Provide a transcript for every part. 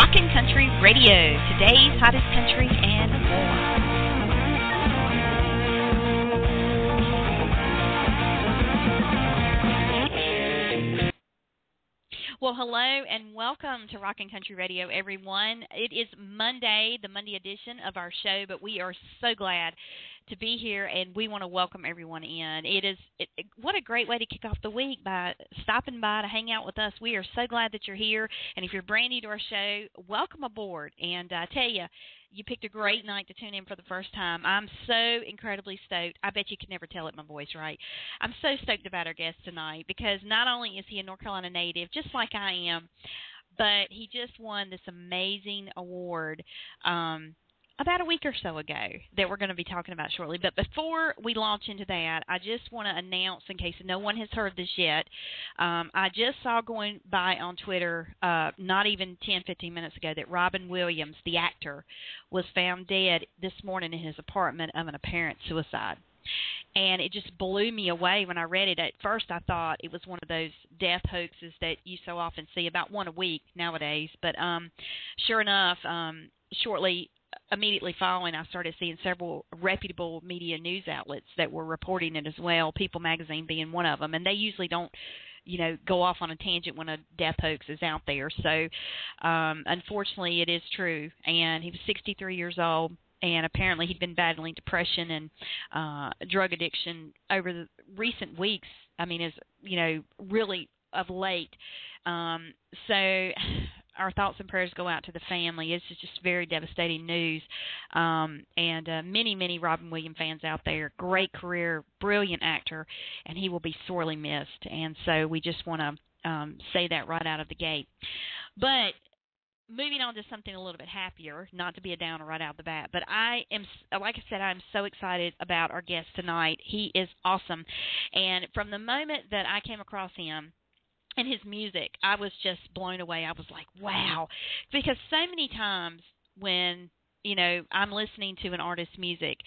Rockin' Country Radio, today's hottest country and more. Well, hello and welcome to Rockin' Country Radio, everyone. It is Monday, the Monday edition of our show, but we are so glad to be here, and we want to welcome everyone in. What a great way to kick off the week by stopping by to hang out with us. We are so glad that you're here, and if you're brand new to our show, welcome aboard. And I tell you, you picked a great night to tune in for the first time. I'm so incredibly stoked. I bet you can never tell it in my voice, right? I'm so stoked about our guest tonight because not only is he a North Carolina native, just like I am, but he just won this amazing award about a week or so ago that we're going to be talking about shortly. But before we launch into that, I just want to announce, in case no one has heard this yet, I just saw going by on Twitter not even 10, 15 minutes ago that Robin Williams, the actor, was found dead this morning in his apartment of an apparent suicide. And it just blew me away when I read it. At first I thought it was one of those death hoaxes that you so often see, about one a week nowadays. But sure enough, immediately following, I started seeing several reputable media news outlets that were reporting it as well, People Magazine being one of them. And they usually don't, go off on a tangent when a death hoax is out there. So unfortunately, it is true. And he was 63 years old. And apparently he'd been battling depression and drug addiction over the recent weeks. I mean, really of late. So our thoughts and prayers go out to the family. It's just very devastating news. And many, many Robin Williams fans out there. Great career, brilliant actor, and he will be sorely missed. And so we just want to say that right out of the gate. But moving on to something a little bit happier, not to be a downer right out the bat, but I am, like I said, I'm so excited about our guest tonight. He is awesome. And from the moment that I came across him and his music, I was just blown away. I was like, wow. Because so many times when, I'm listening to an artist's music,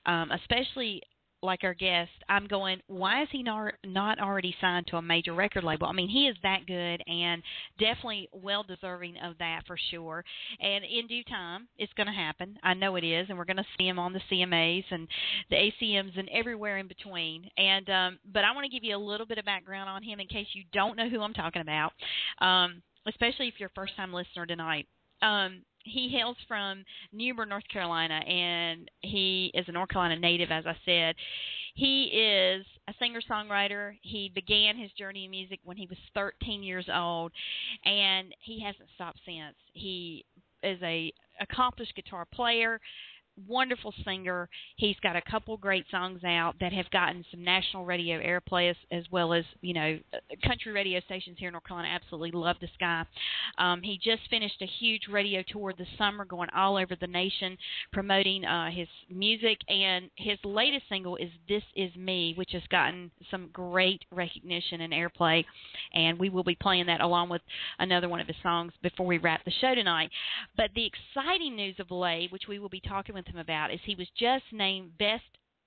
especially like our guest, I'm going, why is he not already signed to a major record label? I mean, he is that good and definitely well-deserving of that for sure. And in due time, it's going to happen. I know it is, and we're going to see him on the CMAs and the ACMs and everywhere in between. And but I want to give you a little bit of background on him in case you don't know who I'm talking about, especially if you're a first-time listener tonight. He hails from Newbern, North Carolina, and he is a North Carolina native, as I said. He is a singer-songwriter. He began his journey in music when he was 13 years old, and he hasn't stopped since. He is an accomplished guitar player, wonderful singer. He's got a couple great songs out that have gotten some national radio airplay as well as, country radio stations here in North Carolina absolutely love this guy. He just finished a huge radio tour this summer going all over the nation promoting his music, and his latest single is This Is Me, which has gotten some great recognition and airplay, and we will be playing that along with another one of his songs before we wrap the show tonight. But the exciting news of late, which we will be talking with him about, is he was just named Best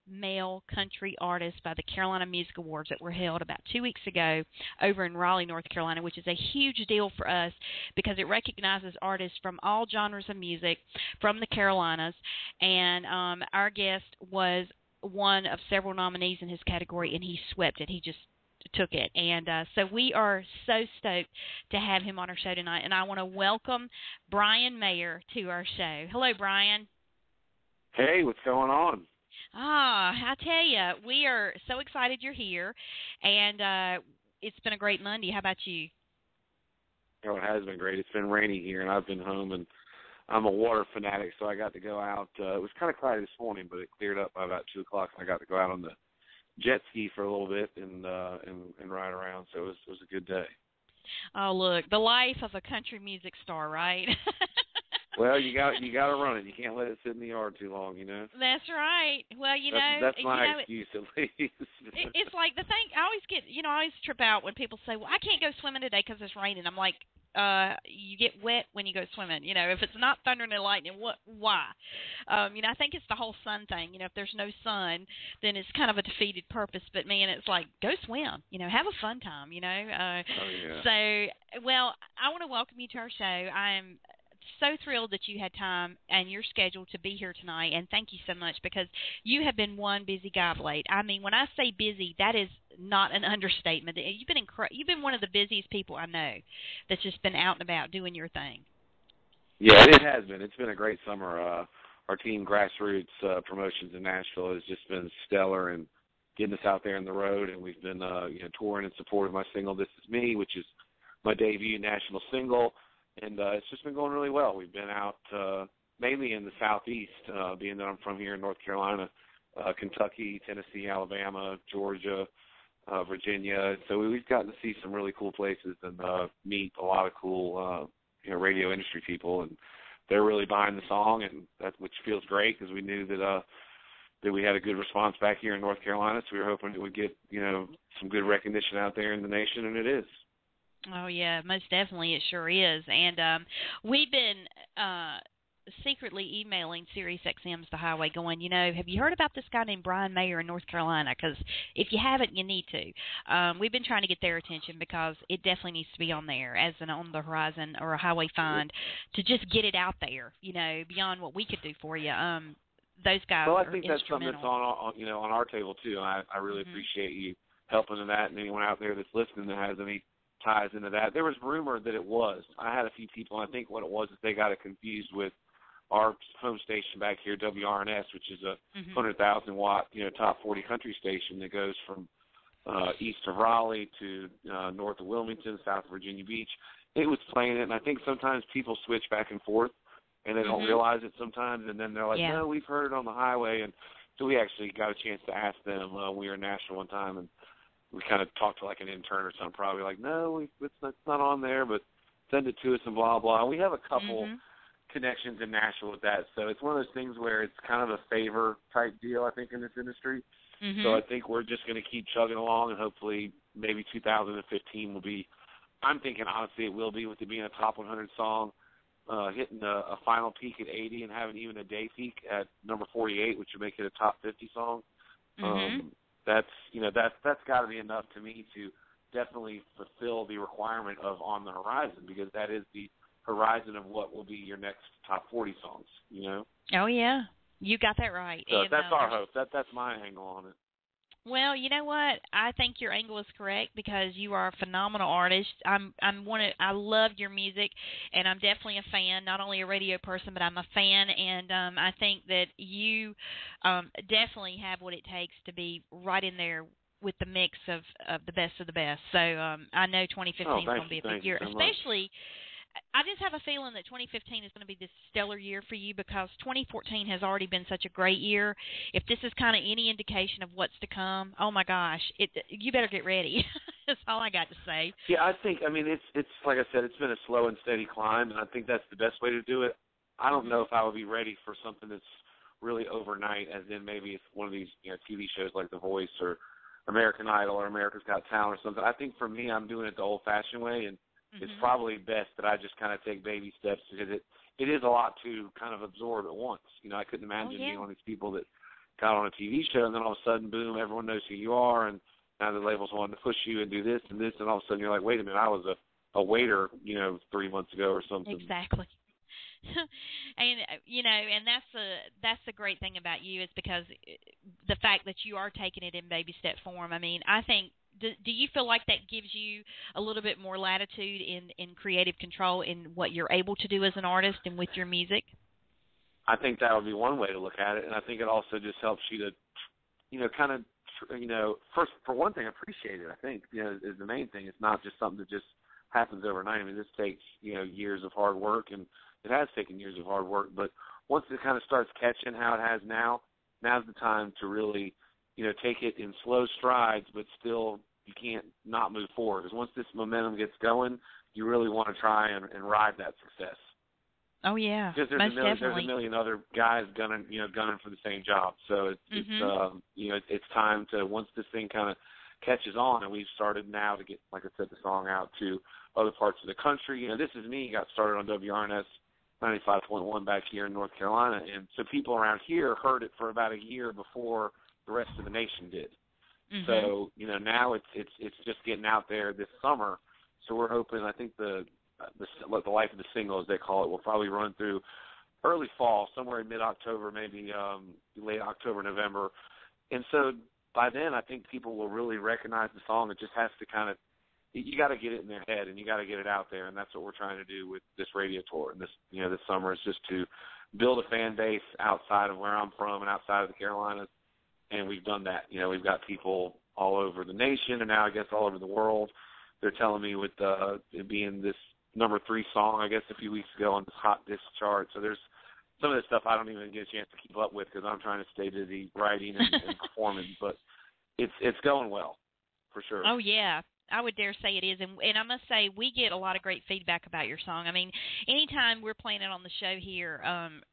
Male Country Artist by the Carolina Music Awards that were held about 2 weeks ago over in Raleigh, North Carolina, which is a huge deal for us because it recognizes artists from all genres of music from the Carolinas. And our guest was one of several nominees in his category, and he swept it. He just took it. And so we are so stoked to have him on our show tonight. And I want to welcome Bryan Mayer to our show. Hello, Bryan. Hey, what's going on? I tell you, we are so excited you're here, and it's been a great Monday. How about you? Oh, it has been great. It's been rainy here, and I've been home, and I'm a water fanatic, so I got to go out. It was kind of cloudy this morning, but it cleared up by about 2 o'clock, and I got to go out on the jet ski for a little bit and ride around, so it was a good day. Oh, look, the life of a country music star, right? Well, you got to run it. You can't let it sit in the yard too long, That's right. Well, that's my excuse at least. It's like the thing I always get. I always trip out when people say, "Well, I can't go swimming today because it's raining." I'm like, you get wet when you go swimming. If it's not thundering and lightning, why? I think it's the whole sun thing. If there's no sun, then it's kind of a defeated purpose. But man, it's like, go swim. Have a fun time. Oh, yeah. So, well, I want to welcome you to our show. I'm so thrilled that you had time and your schedule to be here tonight, and thank you so much because you have been one busy guy of late. I mean, when I say busy, that is not an understatement. You've been one of the busiest people I know that's just been out and about doing your thing. Yeah, it has been. It's been a great summer. Our team, Grassroots Promotions in Nashville, has just been stellar and getting us out there on the road. And we've been touring in support of my single, This Is Me, which is my debut national single. And it's just been going really well. We've been out mainly in the Southeast, being that I'm from here in North Carolina, Kentucky, Tennessee, Alabama, Georgia, Virginia. So we've gotten to see some really cool places and meet a lot of cool radio industry people, and they're really behind the song, and which feels great because we knew that we had a good response back here in North Carolina, so we were hoping it would get some good recognition out there in the nation, and it is. Oh yeah, most definitely it sure is. And we've been secretly emailing Sirius XM's The Highway going, have you heard about this guy named Bryan Mayer in North Carolina? Because if you haven't, you need to. We've been trying to get their attention because it definitely needs to be on there as an on the horizon or a highway find to just get it out there, beyond what we could do for you. Those guys well, are I think that's something that's on our table too. And I really appreciate you helping in that, and anyone out there that's listening that has any ties into that. There was rumor that it was. I had a few people, and I think what it was is they got it confused with our home station back here, WRNS, which is a 100,000-watt, top 40 country station that goes from east of Raleigh to north of Wilmington, south of Virginia Beach. It was playing it, and I think sometimes people switch back and forth, and they don't realize it sometimes, and then they're like, no, we've heard it on the highway. And so we actually got a chance to ask them. We were in Nashville one time, and we kind of talked to like an intern or something, probably like, no, it's not on there, but send it to us and blah, blah. We have a couple connections in Nashville with that. So it's one of those things where it's kind of a favor type deal, I think, in this industry. So I think we're just going to keep chugging along, and hopefully maybe 2015 will be, I'm thinking honestly it will be, with it being a top 100 song, hitting a final peak at 80 and having even a day peak at number 48, which would make it a top 50 song. That's got to be enough to me to definitely fulfill the requirement of On the Horizon, because that is the horizon of what will be your next top 40 songs, Oh, yeah. You got that right. So and, that's our hope. That's my angle on it. Well, you know what? I think your angle is correct because you are a phenomenal artist. I love your music, and I'm definitely a fan, not only a radio person, but I'm a fan, and I think that you definitely have what it takes to be right in there with the mix of the best of the best. So I know 2015 is going to be a big year, especially – I just have a feeling that 2015 is going to be this stellar year for you because 2014 has already been such a great year. If this is kind of any indication of what's to come, oh my gosh, you better get ready. That's all I got to say. Yeah, I think, it's like I said, it's been a slow and steady climb, and I think that's the best way to do it. I don't know if I would be ready for something that's really overnight, as in maybe it's one of these TV shows like The Voice or American Idol or America's Got Talent or something. I think for me, I'm doing it the old-fashioned way, and it's probably best that I just kind of take baby steps, because it is a lot to kind of absorb at once. I couldn't imagine being one of these people that got on a TV show and then all of a sudden, boom, everyone knows who you are, and now the labels want to push you and do this and this, and all of a sudden you're like, wait a minute, I was a waiter, 3 months ago or something. Exactly. And and that's the great thing about you, is because the fact that you are taking it in baby step form. I think. Do you feel like that gives you a little bit more latitude in creative control in what you're able to do as an artist and with your music? I think that would be one way to look at it, and I think it also just helps you to, kind of, first, for one thing, appreciate it, I think, is the main thing. It's not just something that just happens overnight. This takes, years of hard work, and it has taken years of hard work, but once it kind of starts catching how it has now's the time to really, take it in slow strides, but still you can't not move forward. Because once this momentum gets going, you really want to try and ride that success. Oh yeah, because there's a million other guys gunning for the same job. So it's time to, once this thing kind of catches on, and we've started now to get, like I said, the song out to other parts of the country. This Is Me got started on WRNS 95.1 back here in North Carolina, and so people around here heard it for about a year before the rest of the nation did. So now it's just getting out there this summer. So we're hoping, I think the the life of the single, as they call it, will probably run through early fall, somewhere in mid-October, maybe late October, November. And so by then, I think people will really recognize the song. It just has to kind of, you got to get it in their head, and you got to get it out there, and that's what we're trying to do with this radio tour. And this summer is just to build a fan base outside of where I'm from and outside of the Carolinas, and we've done that. We've got people all over the nation, and now I guess all over the world. They're telling me with it being this number 3 song, I guess, a few weeks ago on this hot disc chart. So there's some of this stuff I don't even get a chance to keep up with because I'm trying to stay busy writing and performing. But it's going well, for sure. Oh, yeah. I would dare say it is. And I must say, we get a lot of great feedback about your song. I mean, anytime we're playing it on the show here,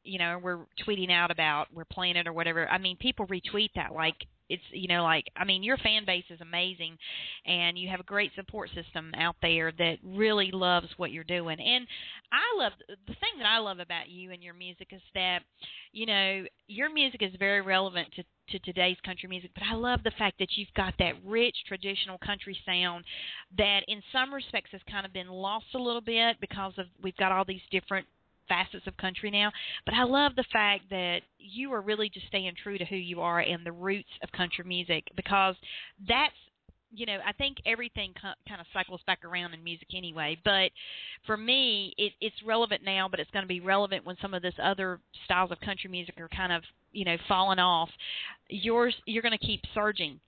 we're tweeting out about we're playing it or whatever, I mean, people retweet that like it's, I mean, your fan base is amazing, and you have a great support system out there that really loves what you're doing. And the thing that I love about you and your music is that, your music is very relevant to today's country music, but I love the fact that you've got that rich traditional country sound that in some respects has kind of been lost a little bit because we've got all these different facets of country now. But I love the fact that you are really just staying true to who you are and the roots of country music, because that's, I think everything kind of cycles back around in music anyway. But for me, it's relevant now, but it's going to be relevant when some of this other styles of country music are kind of, falling off. You're going to keep surging,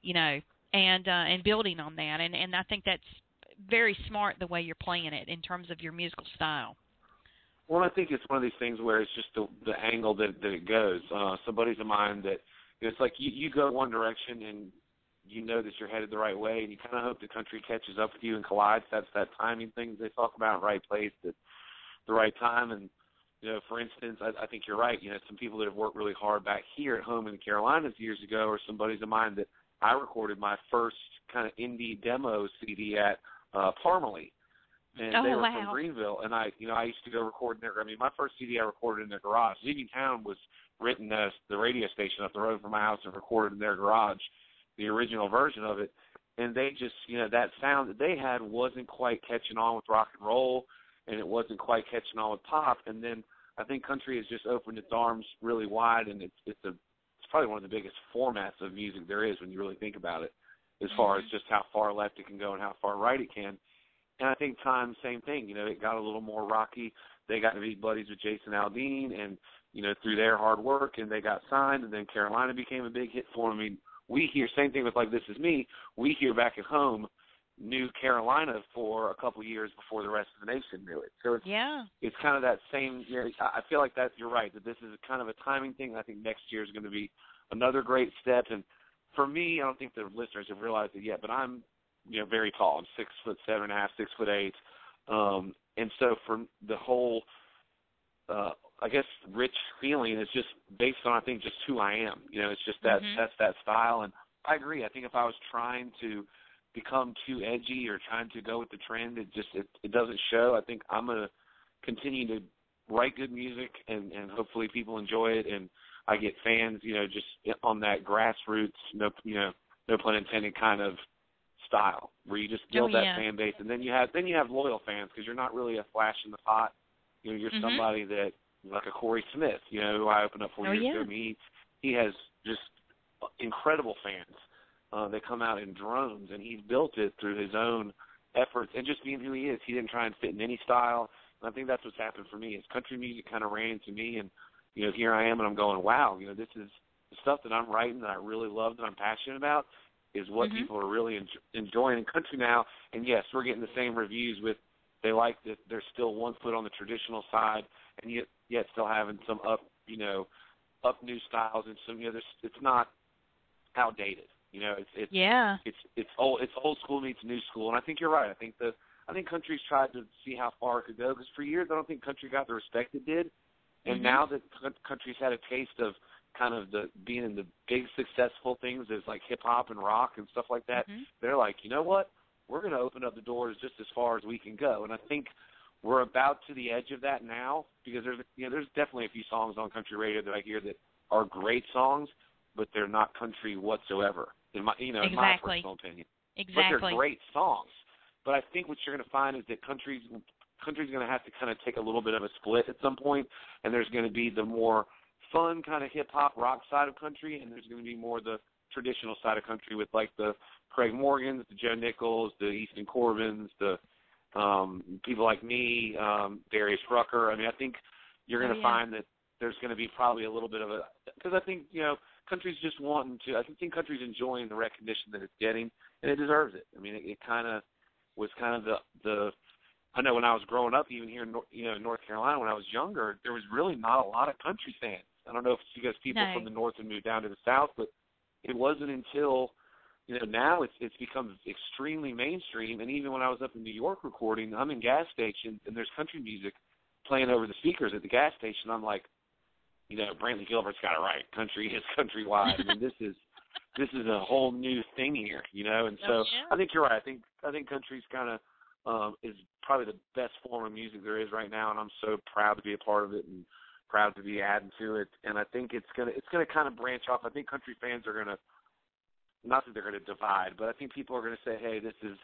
and building on that. And I think that's very smart the way you're playing it in terms of your musical style. Well, I think it's one of these things where it's just the angle that it goes. Some buddies of mine that it's like you go one direction and you know that you're headed the right way, and you kind of hope the country catches up with you and collides. That's that timing thing they talk about, right place at the right time. And, for instance, I think you're right. Some people that have worked really hard back here at home in the Carolinas years ago are some buddies of mine that I recorded my first kind of indie demo CD at Parmalee. And they were from Greenville, and I used to go record in their. I mean, my first CD I recorded in their garage. Leaving Town was written as the radio station up the road from my house and recorded in their garage, the original version of it. And they just, that sound that they had wasn't quite catching on with rock and roll, and it wasn't quite catching on with pop. And then I think country has just opened its arms really wide, and it's probably one of the biggest formats of music there is when you really think about it, as far as just how far left it can go and how far right it can. And I think time, same thing. It got a little more rocky. They got to be buddies with Jason Aldean, and, through their hard work, and they got signed, and then Carolina became a big hit for them. I mean, we hear, same thing with like This Is Me, we hear back at home, knew Carolina for a couple of years before the rest of the nation knew it. So it's kind of that same, I feel like that you're right, that this is kind of a timing thing. I think next year is going to be another great step. And for me, I don't think the listeners have realized it yet, but I'm, very tall. I'm 6'7.5", 6'8". And so for the whole, I guess, rich feeling is just based on, I think, just who I am. It's just that's that style. And I agree. I think if I was trying to become too edgy or trying to go with the trend, it doesn't show. I think I'm going to continue to write good music and hopefully people enjoy it. And I get fans, just on that grassroots, no pun intended, kind of style where you just build that fan base, and then you have loyal fans because you're not really a flash in the pot. You're somebody that, like a Corey Smith, who I opened up 4 years ago. He has just incredible fans that come out in drones, and he's built it through his own efforts and just being who he is. He didn't try and fit in any style. And I think that's what's happened for me. Is country music kind of ran into me, and here I am, and I'm going, wow, this is the stuff that I'm writing that I really love, that I'm passionate about, is what people are really enjoying in country now. And yes, we're getting the same reviews with, they like that there's still one foot on the traditional side, and yet still having some up new styles, and some, it's not outdated. It's old school meets new school. And I think you're right. I think country's tried to see how far it could go, because for years I don't think country got the respect it did. And now that country's had a taste of kind of being in the big successful things as like hip hop and rock and stuff like that, they're like, you know what? We're going to open up the doors just as far as we can go. And I think we're about to the edge of that now, because there's definitely a few songs on country radio that I hear that are great songs, but they're not country whatsoever, in my my personal opinion. Exactly. But they're great songs. But I think what you're going to find is that country's country's going to have to kind of take a little bit of a split at some point, and there's going to be the more fun kind of hip-hop rock side of country, and there's going to be more the traditional side of country with like the Craig Morgans, the Joe Nichols, the Easton Corbins, the people like me, Darius Rucker. I mean, I think you're going to find that there's going to be probably a little bit of a – because I think, country's just wanting to – I think country's enjoying the recognition that it's getting, and it deserves it. I mean, it kind of was kind of the I know when I was growing up, even here in North Carolina, when I was younger, there was really not a lot of country fans. I don't know if it's because people from the north have moved down to the south, but it wasn't until now it's become extremely mainstream. And even when I was up in New York recording, I'm in gas stations and there's country music playing over the speakers at the gas station. I'm like, Brantley Gilbert's got it right. Country is countrywide. I mean, this is a whole new thing here, And so I think you're right. I think country's kind of is probably the best form of music there is right now, and I'm so proud to be a part of it and proud to be adding to it. And I think it's gonna kind of branch off. I think country fans are gonna, not that they're gonna divide, but I think people are gonna say, hey, this is,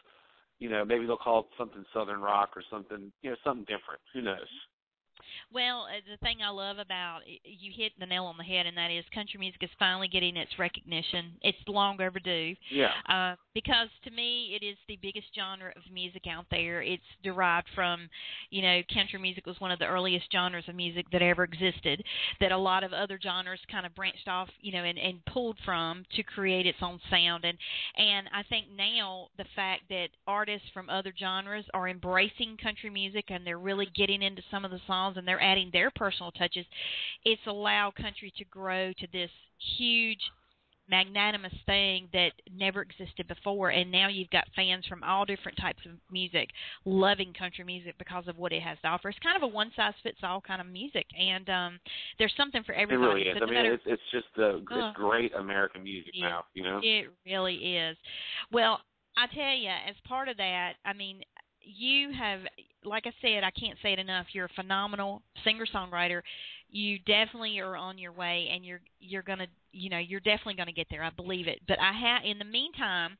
maybe they'll call it something Southern rock or something, something different. Who knows? Well, the thing I love about you hit the nail on the head, and that is country music is finally getting its recognition. It's long overdue. Yeah. Because to me, it is the biggest genre of music out there. It's derived from, country music was one of the earliest genres of music that ever existed, that a lot of other genres kind of branched off, and pulled from to create its own sound. And I think now the fact that artists from other genres are embracing country music and they're really getting into some of the songs and they're adding their personal touches, it's allowed country to grow to this huge, magnanimous thing that never existed before. And now you've got fans from all different types of music loving country music because of what it has to offer. It's kind of a one-size-fits-all kind of music, and there's something for everybody. It really is. It's just it's great American music now, It really is. Well, I tell you, as part of that, I mean, you have, like I said, I can't say it enough, you're a phenomenal singer-songwriter. You definitely are on your way, and you're going to, you're definitely going to get there. I believe it. But in the meantime,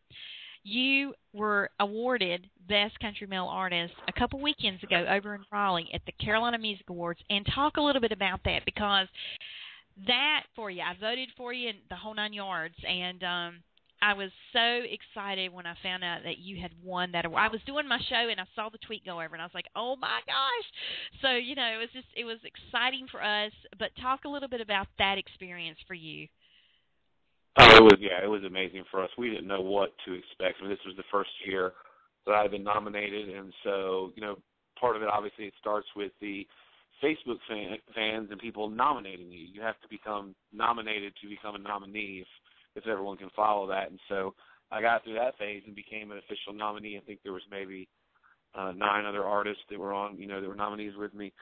you were awarded Best Country Male Artist a couple weekends ago over in Raleigh at the Carolina Music Awards. And talk a little bit about that, because that for you, I voted for you in the whole 9 yards, and I was so excited when I found out that you had won that award. I was doing my show and I saw the tweet go over and I was like, oh my gosh. So, it was exciting for us, but talk a little bit about that experience for you. Oh, it was amazing for us. We didn't know what to expect. I mean, this was the first year that I had been nominated, and so, part of it, obviously, it starts with the Facebook fans and people nominating you. You have to become nominated to become a nominee if everyone can follow that. And so I got through that phase and became an official nominee. I think there was maybe 9 other artists that were on, that were nominees with me.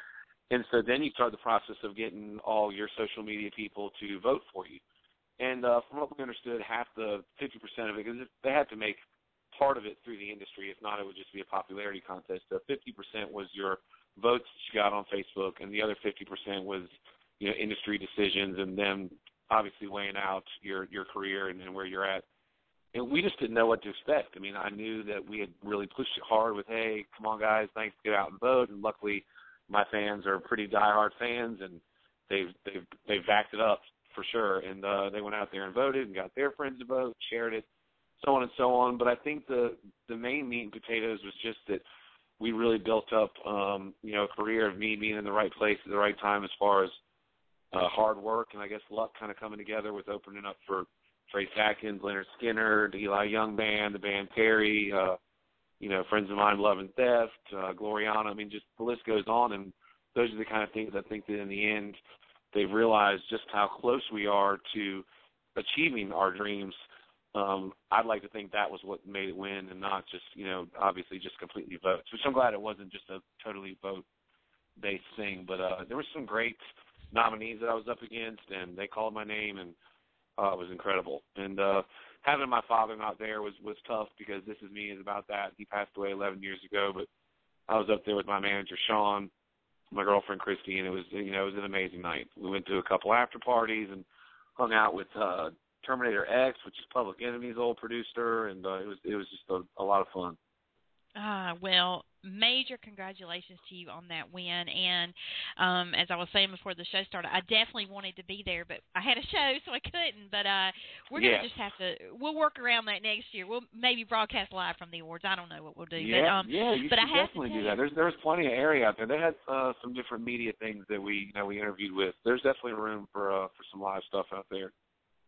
And so then you start the process of getting all your social media people to vote for you. And from what we understood, 50% of it, because they had to make part of it through the industry. If not, it would just be a popularity contest. So 50% was your votes that you got on Facebook, and the other 50% was, industry decisions, and then obviously weighing out your career and where you're at. And we just didn't know what to expect. I mean, I knew that we had really pushed it hard with, hey, come on, guys, thanks, get out and vote. And luckily, my fans are pretty diehard fans, and they've backed it up for sure. And they went out there and voted and got their friends to vote, shared it, so on and so on. But I think the main meat and potatoes was just that we really built up, a career of me being in the right place at the right time as far as hard work and I guess luck kind of coming together with opening up for Trace Atkins, Leonard Skinner, the Eli Young Band, the band Perry, friends of mine, Love and Theft, Gloriana. I mean, just the list goes on, and those are the kind of things I think that in the end they've realized just how close we are to achieving our dreams. I'd like to think that was what made it win, and not just, obviously just completely votes, which I'm glad it wasn't just a totally vote-based thing. But there were some great nominees that I was up against, and they called my name, and it was incredible. And having my father not there was tough, because This Is Me is about that. He passed away 11 years ago, but I was up there with my manager, Sean, my girlfriend, Christy, and it was an amazing night. We went to a couple after parties and hung out with Terminator X, which is Public Enemy's old producer, and it was just a lot of fun. Well, major congratulations to you on that win. And as I was saying before the show started, I definitely wanted to be there, but I had a show, so I couldn't. But we're going to just have to, we'll work around that next year. We'll maybe broadcast live from the awards. I don't know what we'll do. Yeah, but, you but should I have definitely to do that. There's plenty of area out there. They had some different media things that we interviewed with. There's definitely room for some live stuff out there.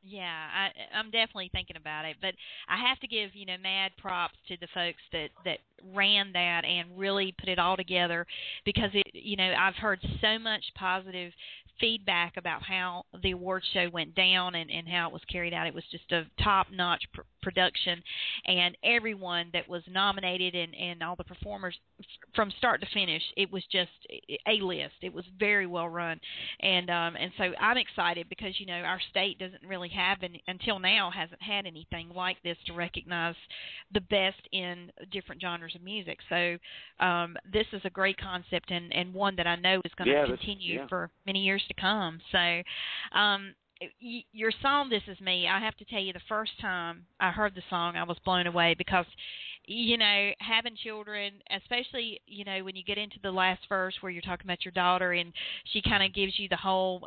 Yeah, I'm definitely thinking about it, but I have to give mad props to the folks that ran that and really put it all together, because I've heard so much positive feedback about how the award show went down and how it was carried out. It was just a top-notch production, and everyone that was nominated and all the performers from start to finish, it was just A-list. It was very well run, and so I'm excited because our state doesn't really have until now hasn't had anything like this to recognize the best in different genres of music. So this is a great concept and one that I know is going to continue for many years to come. So your song, This Is Me, I have to tell you, the first time I heard the song, I was blown away because, having children, especially, when you get into the last verse where you're talking about your daughter and she kind of gives you the whole,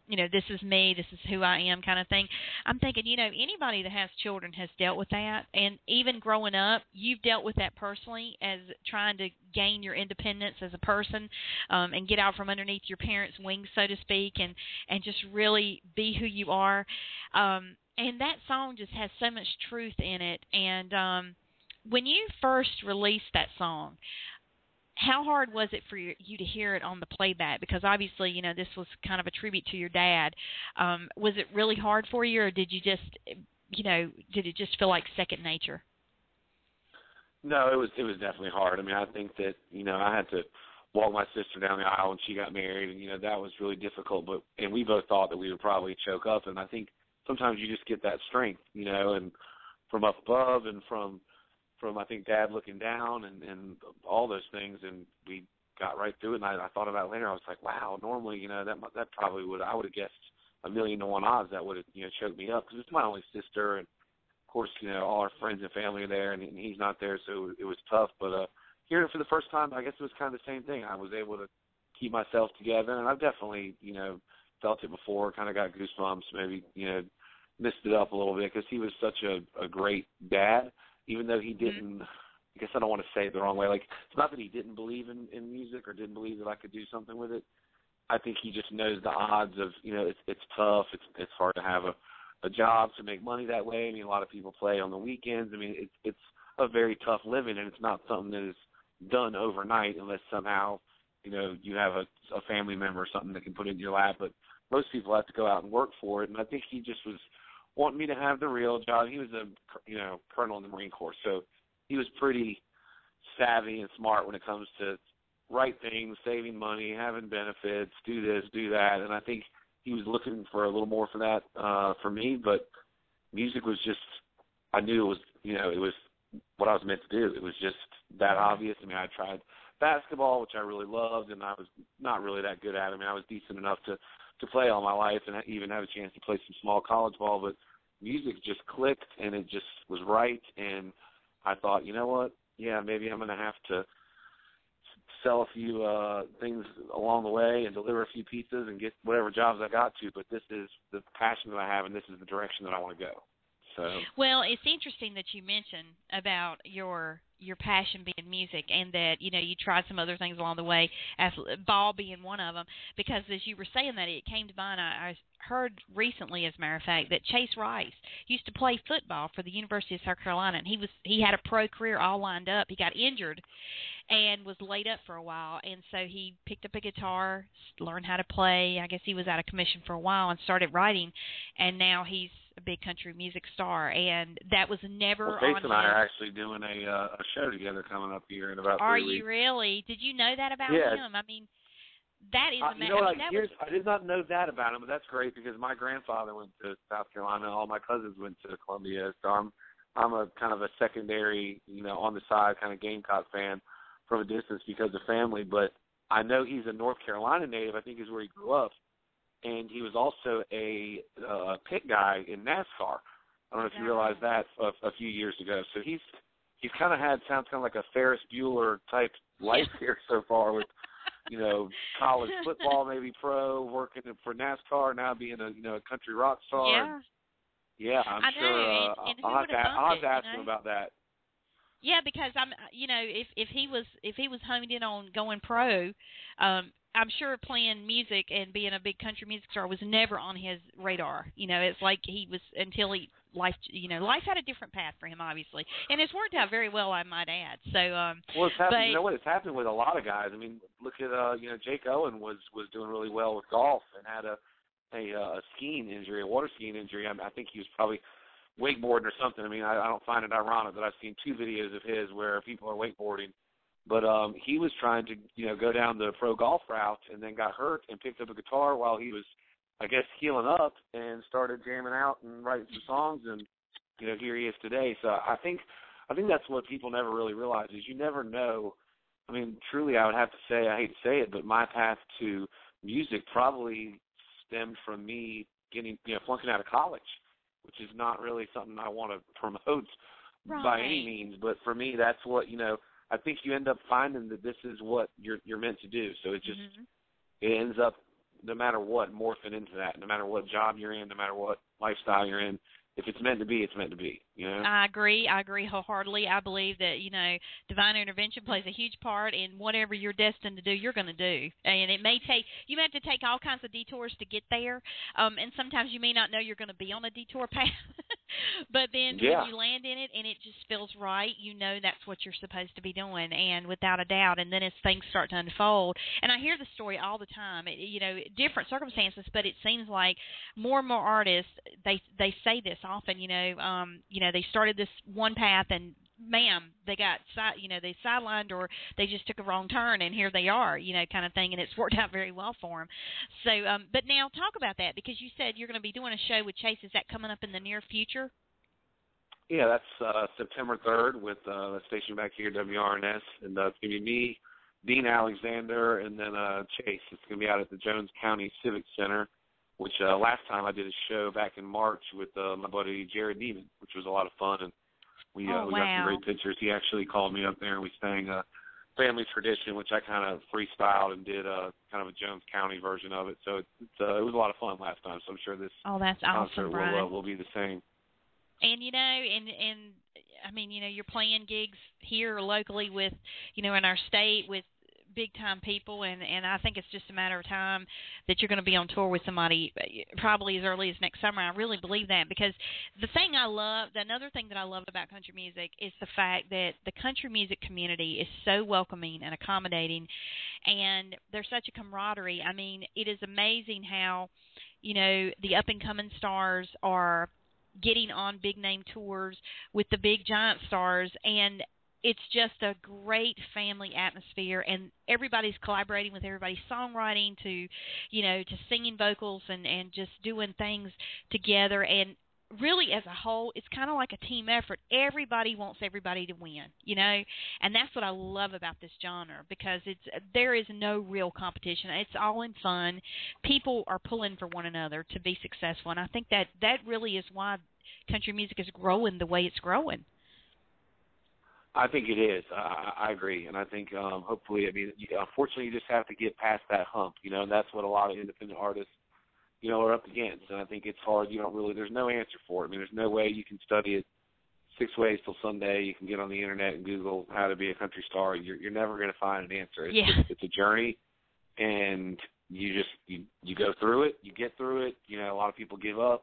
this is me, this is who I am kind of thing. I'm thinking, anybody that has children has dealt with that. And even growing up, you've dealt with that personally as trying to gain your independence as a person and get out from underneath your parents' wings, so to speak, and just really be who you are. And that song just has so much truth in it. And when you first released that song, how hard was it for you to hear it on the playback? Because obviously, this was kind of a tribute to your dad. Was it really hard for you, or did you just, did it just feel like second nature? No, it was definitely hard. I mean, I think that, I had to walk my sister down the aisle when she got married, and, that was really difficult. And we both thought that we would probably choke up. And I think sometimes you just get that strength, and from up above and from I think Dad looking down and all those things, and we got right through it. And I thought about it later. I was like, wow, normally, that probably I would have guessed 1,000,000 to 1 odds that would have, choked me up, because it's my only sister, and of course, all our friends and family are there, and he's not there, so it was tough. But hearing it for the first time, I guess it was kind of the same thing. I was able to keep myself together, and I've definitely, felt it before, kind of got goosebumps, maybe, missed it up a little bit, because he was such a great dad. Even though he didn't, I guess I don't want to say it the wrong way. Like, it's not that he didn't believe in music or didn't believe that I could do something with it. I think he just knows the odds of, it's tough. It's hard to have a job to make money that way. I mean, a lot of people play on the weekends. I mean, it's a very tough living, and it's not something that is done overnight unless somehow, you have a family member or something that can put it in your lap. But most people have to go out and work for it, and I think he just was wanting me to have the real job. He was a colonel in the Marine Corps, so he was pretty savvy and smart when it comes to right things, saving money, having benefits, do this, do that. And I think he was looking for a little more for that for me. But music was just, I knew it was, it was what I was meant to do. It was just that obvious. I mean, I tried basketball, which I really loved, and I was not really that good at it. I mean, I was decent enough to play all my life and even have a chance to play some small college ball, but music just clicked, and it just was right. And I thought, you know what? Yeah, maybe I'm going to have to sell a few things along the way and deliver a few pizzas and get whatever jobs I got to, but this is the passion that I have, and this is the direction that I want to go. So, well, it's interesting that you mentioned about your passion being music, and that you tried some other things along the way, ball being one of them. Because as you were saying that, it came to mind. I heard recently, as a matter of fact, that Chase Rice used to play football for the University of South Carolina, and he had a pro career all lined up. He got injured and was laid up for a while, and so he picked up a guitar, learned how to play. I guess he was out of commission for a while and started writing, and now he's a big country music star. And that was never Chase on and I are actually doing a show together coming up here in about 3 weeks. Are you really? Did you know that about him? I mean, that is amazing. I did not know that about him, but that's great, because my grandfather went to South Carolina, and all my cousins went to Columbia. So I'm a kind of a secondary, on the side kind of Gamecock fan from a distance because of family. But I know he's a North Carolina native. I think is where he grew up. And he was also a pit guy in NASCAR. I don't know if you realized that a few years ago. So he's you've kind of sounds kind of like a Ferris Bueller type life here so far with, college football, maybe pro, working for NASCAR, now being a country rock star. Yeah. Yeah, I'm sure. And I'll have to ask him about that. Yeah, because if he was honed in on going pro, I'm sure playing music and being a big country music star was never on his radar. It's like he was until life had a different path for him, obviously, and it's worked out very well, I might add. So, well, it's happened. You know what? It's happened with a lot of guys. I mean, look at Jake Owen was doing really well with golf and had a skiing injury, a water skiing injury. I think he was probably wakeboarding or something. I mean, I don't find it ironic that I've seen 2 videos of his where people are wakeboarding. But he was trying to, go down the pro golf route and then got hurt and picked up a guitar while he was, I guess, healing up and started jamming out and writing some songs. And, here he is today. So I think that's what people never really realize is you never know. I mean, truly, I would have to say, I hate to say it, but my path to music probably stemmed from me getting, flunking out of college, which is not really something I want to promote by any means. But for me, that's what, I think you end up finding that this is what you're meant to do. So it just it ends up, no matter what, morphing into that. No matter what job you're in, no matter what lifestyle you're in, if it's meant to be, it's meant to be. I agree wholeheartedly. I believe that divine intervention plays a huge part in whatever you're destined to do. You're going to do, and it may take you may have to take all kinds of detours to get there, and sometimes you may not know you're going to be on a detour path. But then when you land in it and it just feels right, that's what you're supposed to be doing, and without a doubt. And then as things start to unfold, and I hear the story all the time, different circumstances, but it seems like more and more artists, they say this often, they started this one path and they got they sidelined or they just took a wrong turn and here they are, kind of thing, and it's worked out very well for them. So, but now talk about that, because you said you're going to be doing a show with Chase. Is that coming up in the near future? Yeah, that's September 3rd with a station back here, WRNS, and it's going to be me, Dean Alexander, and then Chase. It's going to be out at the Jones County Civic Center, which last time I did a show back in March with my buddy Jared Neiman, which was a lot of fun, and we got some great pictures. He actually called me up there, and we sang Family Tradition, which I kind of freestyled and did kind of a Jones County version of it. So it was a lot of fun last time, so I'm sure this concert will be the same. And, and I mean, you're playing gigs here locally with, in our state with big-time people, and I think it's just a matter of time that you're going to be on tour with somebody probably as early as next summer. I really believe that, because another thing that I love about country music is the fact that the country music community is so welcoming and accommodating, and there's such a camaraderie. I mean, it is amazing how, the up-and-coming stars are getting on big-name tours with the big giant stars, and it's just a great family atmosphere, and everybody's collaborating with everybody's songwriting to singing vocals and just doing things together. And really, as a whole, it's kind of like a team effort. Everybody wants everybody to win, and that's what I love about this genre, because there is no real competition. It's all in fun. People are pulling for one another to be successful, and I think that really is why country music is growing the way it's growing. I think it is. I agree, and I think hopefully, unfortunately, you just have to get past that hump, and that's what a lot of independent artists, are up against. And I think it's hard. There's no answer for it. I mean, there's no way you can study it 6 ways till Sunday. You can get on the internet and Google how to be a country star. You're never going to find an answer. It's a journey, and you go through it. You get through it. A lot of people give up.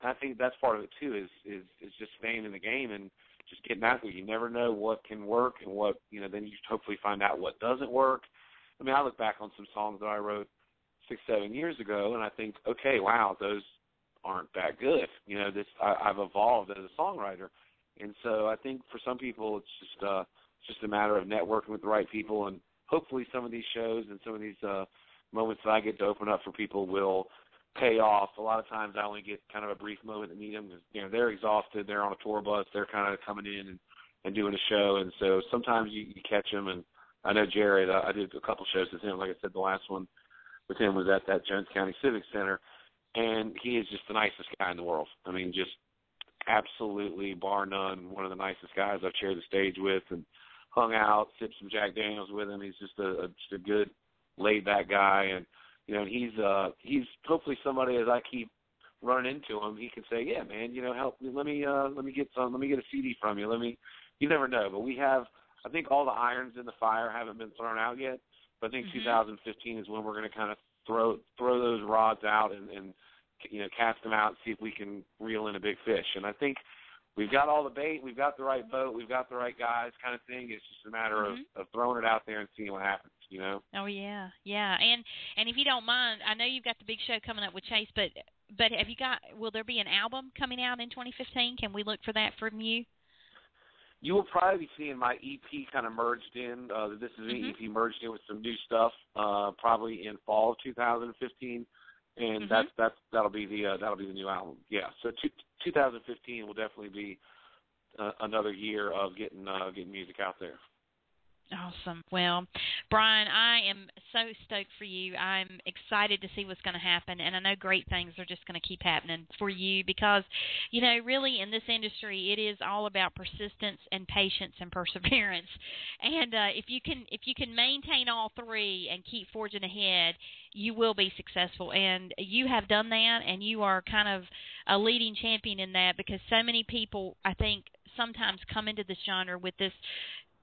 And I think that's part of it too. Is just staying in the game and just getting out there. You never know what can work and what, then you hopefully find out what doesn't work. I mean, I look back on some songs that I wrote 6-7 years ago, and I think, okay, wow, those aren't that good. I've evolved as a songwriter. And so I think for some people it's just a matter of networking with the right people, and hopefully some of these shows and some of these moments that I get to open up for people will pay off. A lot of times I only get kind of a brief moment to meet them because, they're exhausted. They're on a tour bus. They're kind of coming in and doing a show. And so sometimes you catch them. And I know Jared, I did a couple shows with him. Like I said, the last one with him was at that Jones County Civic Center. And he is just the nicest guy in the world. I mean, just absolutely, bar none, one of the nicest guys I've shared the stage with and hung out, sipped some Jack Daniels with him. He's just a good, laid-back guy, and he's hopefully somebody as I keep running into him, he can say, yeah, man, help me, let me get a CD from you. You never know, but we have, I think all the irons in the fire haven't been thrown out yet, but I think 2015 is when we're going to kind of throw those rods out and cast them out and see if we can reel in a big fish. And I think we've got all the bait, we've got the right boat, we've got the right guys kind of thing. It's just a matter of throwing it out there and seeing what happens, Oh, yeah. And if you don't mind, I know you've got the big show coming up with Chase, but will there be an album coming out in 2015? Can we look for that from you? You will probably be seeing my EP kind of merged in. This is an EP merged in with some new stuff, probably in fall of 2015, and that'll be the new album. Yeah, so 2015 will definitely be another year of getting music out there. Awesome. Well, Bryan, I am so stoked for you. I'm excited to see what's going to happen, and I know great things are just going to keep happening for you because, really in this industry, it is all about persistence and patience and perseverance. And if you can maintain all three and keep forging ahead, you will be successful. And you have done that, and you are kind of a leading champion in that because so many people, I think, sometimes come into this genre with this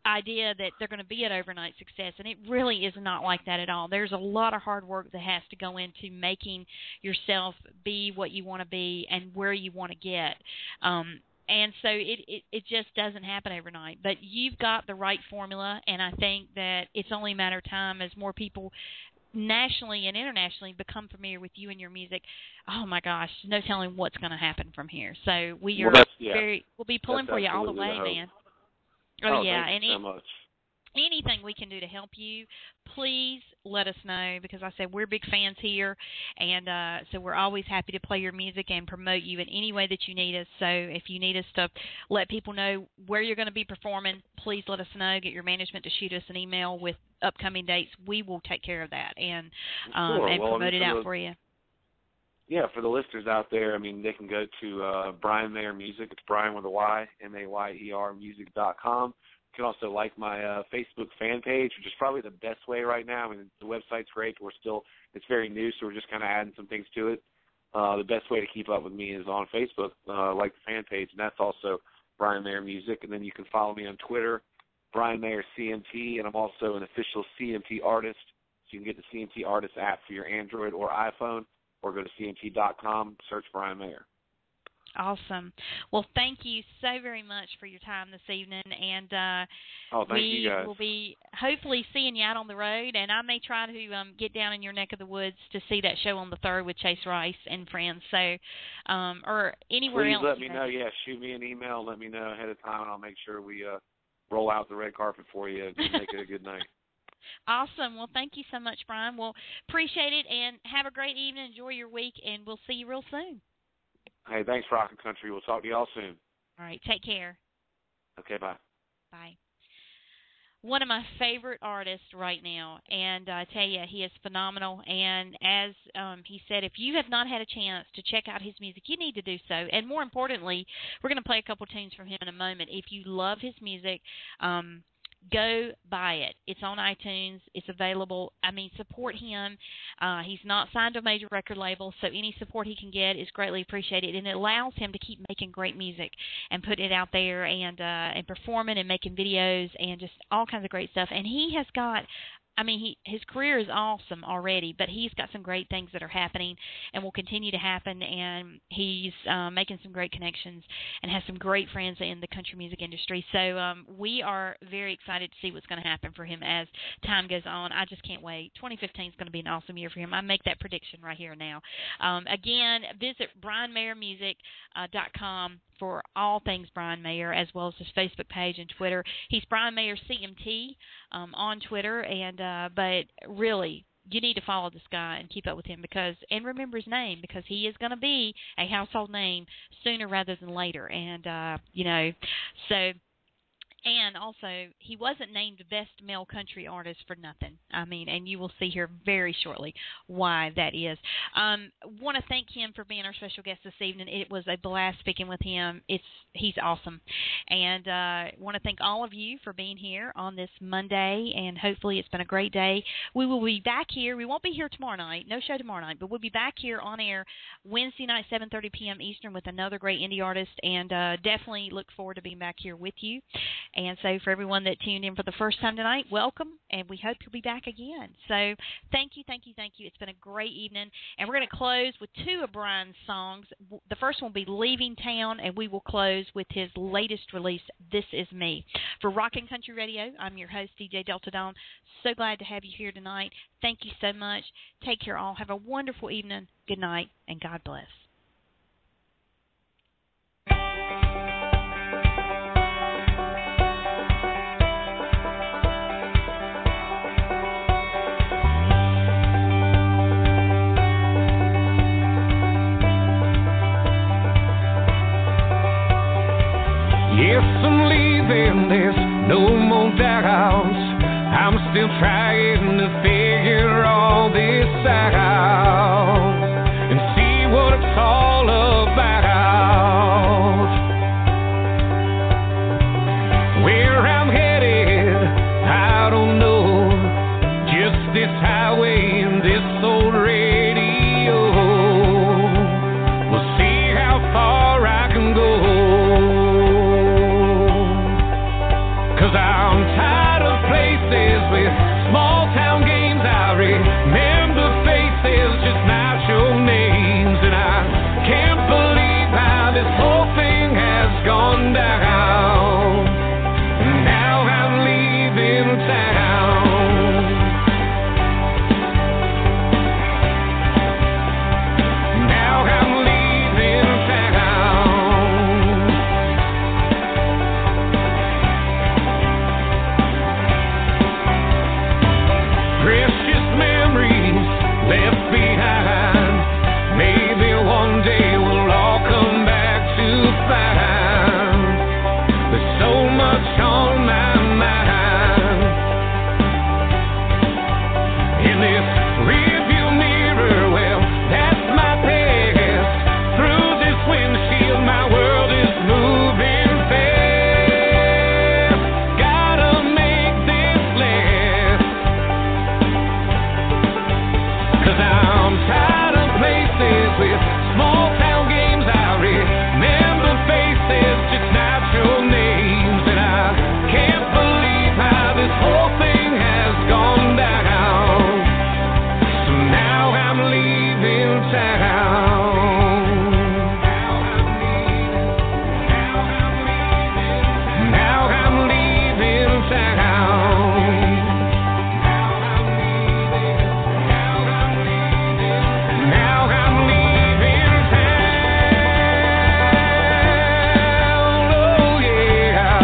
idea that they're going to be an overnight success, and it really is not like that at all. There's a lot of hard work that has to go into making yourself be what you want to be and where you want to get. And so it just doesn't happen overnight. But you've got the right formula, and I think that it's only a matter of time as more people nationally and internationally become familiar with you and your music. Oh my gosh, no telling what's going to happen from here. So we'll be pulling for you all the way, man. Oh, yeah. Thank you so much. Anything we can do to help you, please let us know because I said we're big fans here, and so we're always happy to play your music and promote you in any way that you need us. So if you need us to let people know where you're going to be performing, please let us know. Get your management to shoot us an email with upcoming dates. We will take care of that and promote it out for you. Yeah, for the listeners out there, they can go to Bryan Mayer Music. It's Bryan with a Y, Mayer music.com. You can also like my Facebook fan page, which is probably the best way right now. The website's great, but it's very new, so we're just kind of adding some things to it. The best way to keep up with me is on Facebook, like the fan page, and that's also Bryan Mayer Music. And then you can follow me on Twitter, Bryan Mayer CMT, and I'm also an official CMT artist. So you can get the CMT Artist app for your Android or iPhone, or go to CMT.com, search Bryan Mayer. Awesome. Well, thank you so very much for your time this evening, and thank you guys. will be hopefully seeing you out on the road, and I may try to get down in your neck of the woods to see that show on the 3rd with Chase Rice and friends, so or anywhere else. Please let me know. Yeah, shoot me an email, let me know ahead of time, and I'll make sure we roll out the red carpet for you and make it a good night. Awesome. Well, thank you so much, Bryan. Well, appreciate it, and have a great evening. Enjoy your week, and we'll see you real soon. Hey, thanks, Rockin' Country. We'll talk to you all soon. All right. Take care. Okay, bye. Bye. One of my favorite artists right now, and I tell you, he is phenomenal. And as he said, if you have not had a chance to check out his music, you need to do so. And more importantly, we're going to play a couple tunes from him in a moment. If you love his music, go buy it. It's on iTunes. It's available. Support him. He's not signed to a major record label, so any support he can get is greatly appreciated, and it allows him to keep making great music and putting it out there and performing and making videos and just all kinds of great stuff. And he has got his career is awesome already, but he's got some great things that are happening and will continue to happen, and he's making some great connections and has some great friends in the country music industry. So we are very excited to see what's going to happen for him as time goes on. I just can't wait. 2015 is going to be an awesome year for him. I make that prediction right here now. Again, visit BryanMayerMusic.com for all things Bryan Mayer, as well as his Facebook page and Twitter. He's Bryan Mayer CMT on Twitter, but really, you need to follow this guy and keep up with him and remember his name, because he is going to be a household name sooner rather than later. And, so And also, he wasn't named Best Male Country Artist for nothing. I mean, and you will see here very shortly why that is. Want to thank him for being our special guest this evening. It was a blast speaking with him. He's awesome. And want to thank all of you for being here on this Monday, and hopefully it's been a great day. We will be back here. We won't be here tomorrow night. No show tomorrow night, but we'll be back here on air Wednesday night, 7:30 p.m. Eastern with another great indie artist, and definitely look forward to being back here with you. And so for everyone that tuned in for the first time tonight, welcome, and we hope you'll be back again. So thank you, thank you, thank you. It's been a great evening, and we're going to close with two of Bryan's songs. The first one will be Leaving Town, and we will close with his latest release, This Is Me. For Rockin' Country Radio, I'm your host, DJ Delta Dawn. So glad to have you here tonight. Thank you so much. Take care all. Have a wonderful evening. Good night, and God bless. Yes, I'm leaving, there's no more doubts. I'm still trying to figure all this out and see what it's all about. Where I'm headed, I don't know. Just this highway and this old radio. We'll see how far I can go. I'm tired of places with small town games. I remember faces, just not your names. And I can't believe how this whole thing has gone down. And now I'm leaving town. Now I'm leaving town. Precious memories left behind. Maybe one day we'll all come back to find there's so much on my mind. In this rearview mirror, well, that's my past. Through this windshield, my world is moving fast. Gotta make this last. 'Cause I'm tired of places with small town games. I remember faces, just not your names. And I can't believe how this whole thing has gone down. So now I'm leaving town. Now I'm leaving town. Now I'm leaving town. Oh yeah.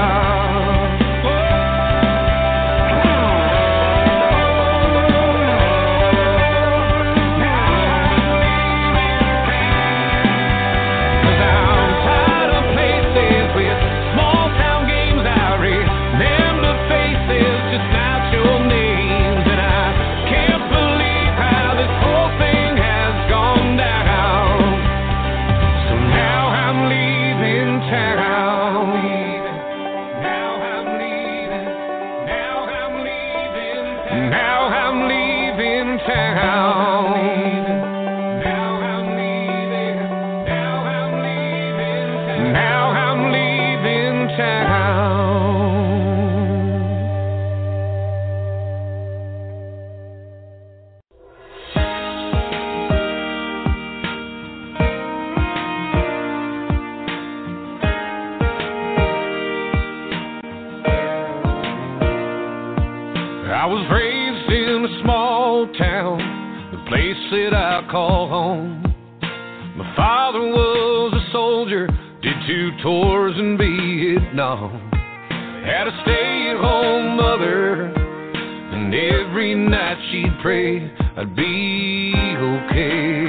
Cause I'm tired of places with small town games. I remember faces, just not your names. And I can't believe how this whole thing has gone down. So now I'm leaving town. Now I'm leaving. Now I'm leaving. Now I'm leaving town. Now I'm leaving. Now I'm leaving. Now I'm leaving town. I was raised in a small town, the place that I call home. My father was a soldier, did 2 tours in Vietnam. Had a stay-at-home mother, and every night she'd pray I'd be okay.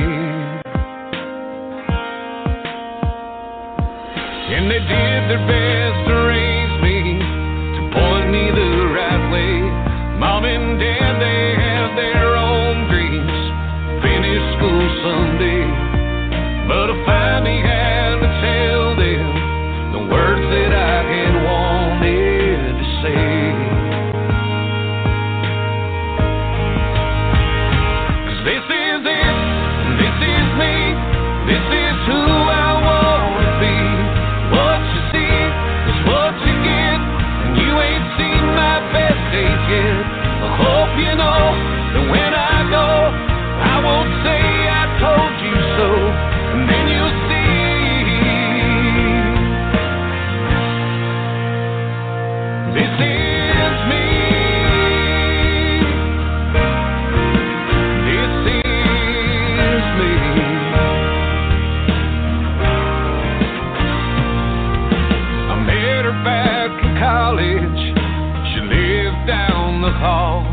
And they did their best to raise me but I finally had to tell them the words that I had wanted to say. 'Cause this is it, this is me, this is who I want to be. What you see is what you get, and you ain't seen my best days yet. I hope you know that when I go, I won't say I told you so, and then you'll see. This is me. This is me. I met her back in college. She lived down the hall.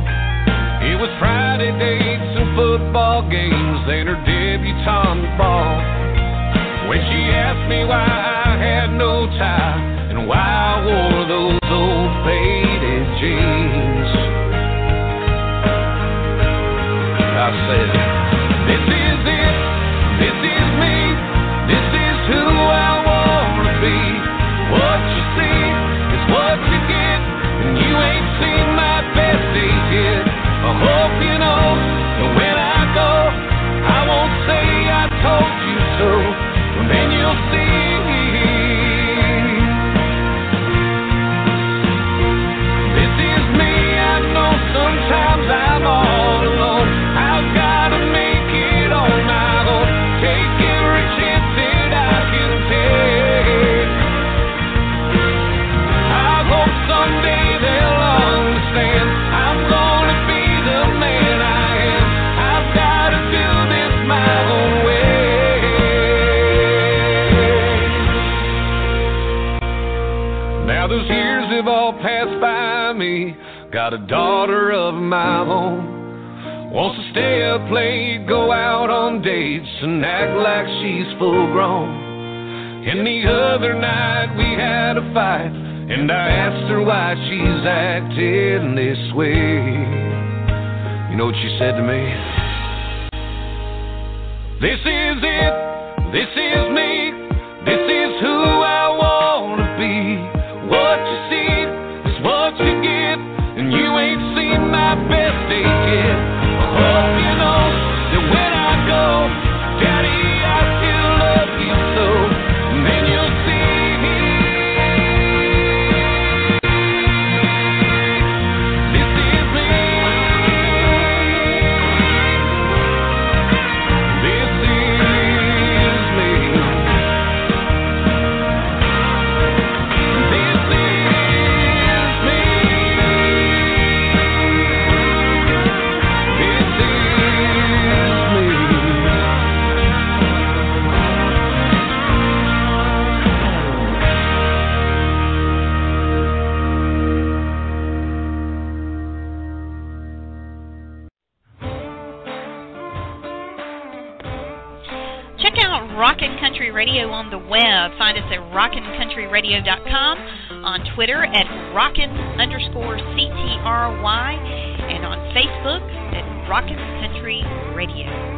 It was Friday dates and football games, then her debutante ball. When she asked me why I had no tie and why I wore those old faded jeans, I said, this is it, this is me, this is who I want to be. What you see is what you get, and you ain't seen my best days yet. I hope you know that when I go, I won't say I told you so, and then you'll see. This is me, I know sometimes I'm all alone. I've got to make it on my own, take every chance that I can take. I hope someday they'll understand I'm gonna be the man I am. I've got to do this my own way. Now those years have all passed by me. Got a daughter of my own. Wants to stay up late, go out on dates, and act like she's full grown. And the other night we had a fight, and I asked her why she's acting this way. You know what she said to me? This is it, this is me, this is who I want to be. What you see is what you get, and you ain't seen my best days yet. I hope you know that when I go, Daddy, I still love you so, and then you'll see. This is me. This is me. This is me. This is me. Check out Rockin' Country Radio on the web. Find us at rockincountryradio.com, on Twitter at rockin_CTRY, and on Facebook at Rockin' Country Radio.